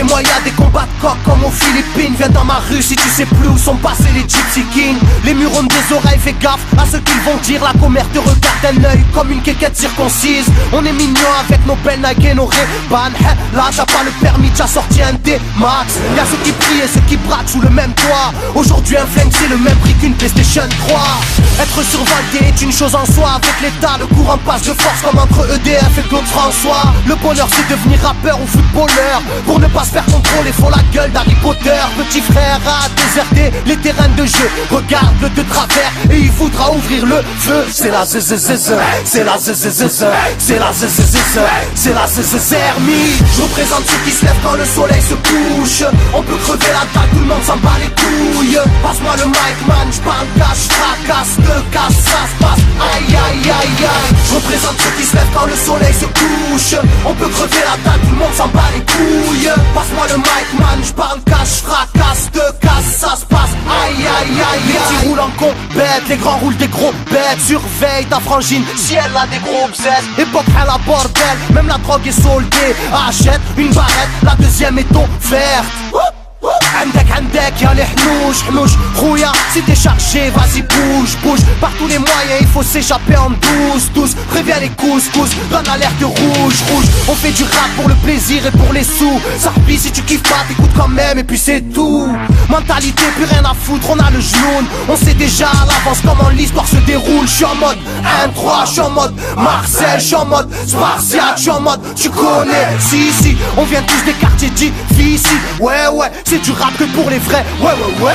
moi y'a des combats de coq comme aux Philippines. Viens dans ma rue si tu sais plus où sont passés les Gypsy Kings. Les murs ont des oreilles, fais gaffe à ce qu'ils vont dire. La commère te regarde d'un œil comme une quéquette circoncise. On est mignon avec nos belles Nike et nos Ray-Ban. Là t'as pas le permis, t'as sorti un D-Max. Y'a ceux qui prient et ceux qui braquent sous le même toit. Aujourd'hui un flingue c'est le même prix qu'une PlayStation 3. Être survolté est une chose en soi. Avec l'état le courant passe de force comme entre EDF et Claude François. Le bonheur c'est devenir rappeur ou footballeur. Pour ne pas se faire contrôler faut la gueule d'Harry Potter. Petit frère a déserté les terrains de jeu. Regarde-le de travers et il voudra ouvrir le feu. C'est la zzzz, c'est la zzzz, c'est la zzzz, c'est la zzzermie. Je représente ceux qui se lèvent quand le soleil se couche. On peut crever la dalle, tout le monde s'en bat les couilles. Passe-moi le mic man, j'parle cache, fracasse, te casse, ça se passe. Aïe aïe aïe aïe. Je représente ceux qui se lèvent quand le soleil se couche. On peut crever la dalle, tout le monde s'en bat les couilles. Passe-moi le mic man, j'parle cache, fracasse, te casse, ça se passe. Aïe aïe aïe. Les petits roulent en compète, les grands roulent des gros bêtes. Surveille ta frangine si elle a des gros bzètes. Époque à la bordel, même la drogue est soldée. Achète une barrette, la deuxième est offerte. عندك يا الحنوش حنوش خويا si t'es chargé vas-y bouge bouge. Par tous les moyens il faut s'échapper en douce. Préviens les couscous, donne alerte rouge. On fait du rap pour le plaisir et pour les sous. Sarpi si tu kiffes pas t'écoutes quand même et puis c'est tout. Mentalité plus rien à foutre, on a le genou. On sait déjà à l'avance comment l'histoire se déroule. J'suis en mode 1-3, j'suis en mode Marcel, j'suis en mode Spartiate, j'suis en mode tu connais. Si on vient tous des quartiers difficiles. Ouais c'est du rap que pour les vrais, ouais.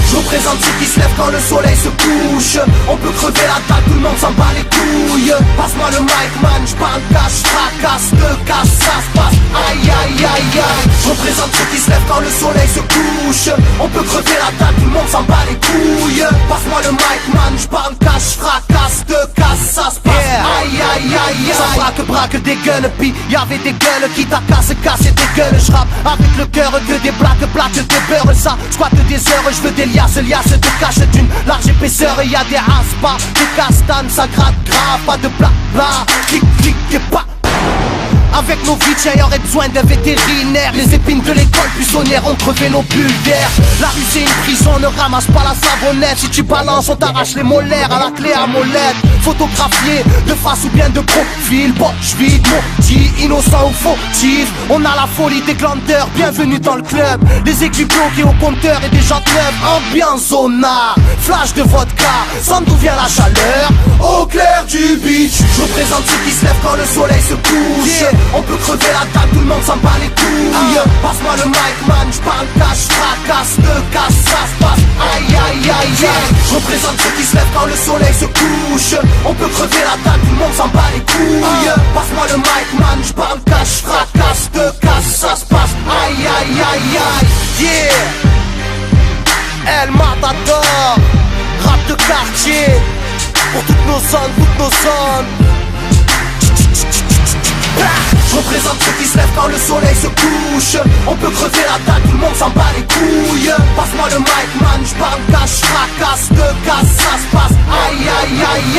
Je représente ceux qui se lèvent quand le soleil se couche. On peut crever la dalle, tout le monde s'en bat les couilles. Passe-moi le mic man, j'parle cache, fracasse, te casse, ça se passe. Aïe aïe aïe aïe. Je représente ceux qui se lèvent quand le soleil se couche. On peut crever la dalle, tout le monde s'en bat les couilles. Passe-moi le mic man, j'parle cache, fracasse, te casse, ça se passe. Aïe aïe aïe aïe. Ça braque des gueules, pis y'avait des gueules qui t'a cassé des gueules. J'rappe avec le cœur que des blagues, des beurres. Ça squatte des heures, j'veux des liasses de cache d'une large épaisseur. Et y'a des aspas, des castanes, ça gratte grave. Pas de blabla, clic et pas. Avec nos vies, il y aurait besoin d'un vétérinaire. Les épines de l'école buissonnière ont crevé nos bulles d'air. La rue c'est une prison, ne ramasse pas la savonnette. Si tu balances, on t'arrache les molaires à la clé à molette. Photographié de face ou bien de profil. Bon, j'vide maudit, innocent ou fautif. On a la folie des glandeurs, bienvenue dans le club. Les aiguilles bloquées au compteur et des jantes neuves. Ambiance zona, flash de vodka. Sans d'où vient la chaleur, au clair du beach. Je représente ceux qui se lèvent quand le soleil se couche. On peut crever la table, tout le monde s'en bat les couilles. Passe-moi le mic man, j'parle cache, fracasse, te casse, ça se passe. Aïe aïe aïe aïe. Je représente ceux qui se lèvent quand le soleil se couche. On peut crever la table, tout le monde s'en bat les couilles. Passe-moi le mic man, j'parle cache, fracasse, te casse, ça se passe. Aïe aïe aïe aïe. Yeah. El Matador, rap de quartier. Pour toutes nos zones. Je représente ceux qui se lèvent quand le soleil se couche. On peut crever la dalle, tout le monde s'en bat les couilles. Passe-moi le mic man, j'parle cache, fracasse, te casse, ça se passe. Aïe aïe aïe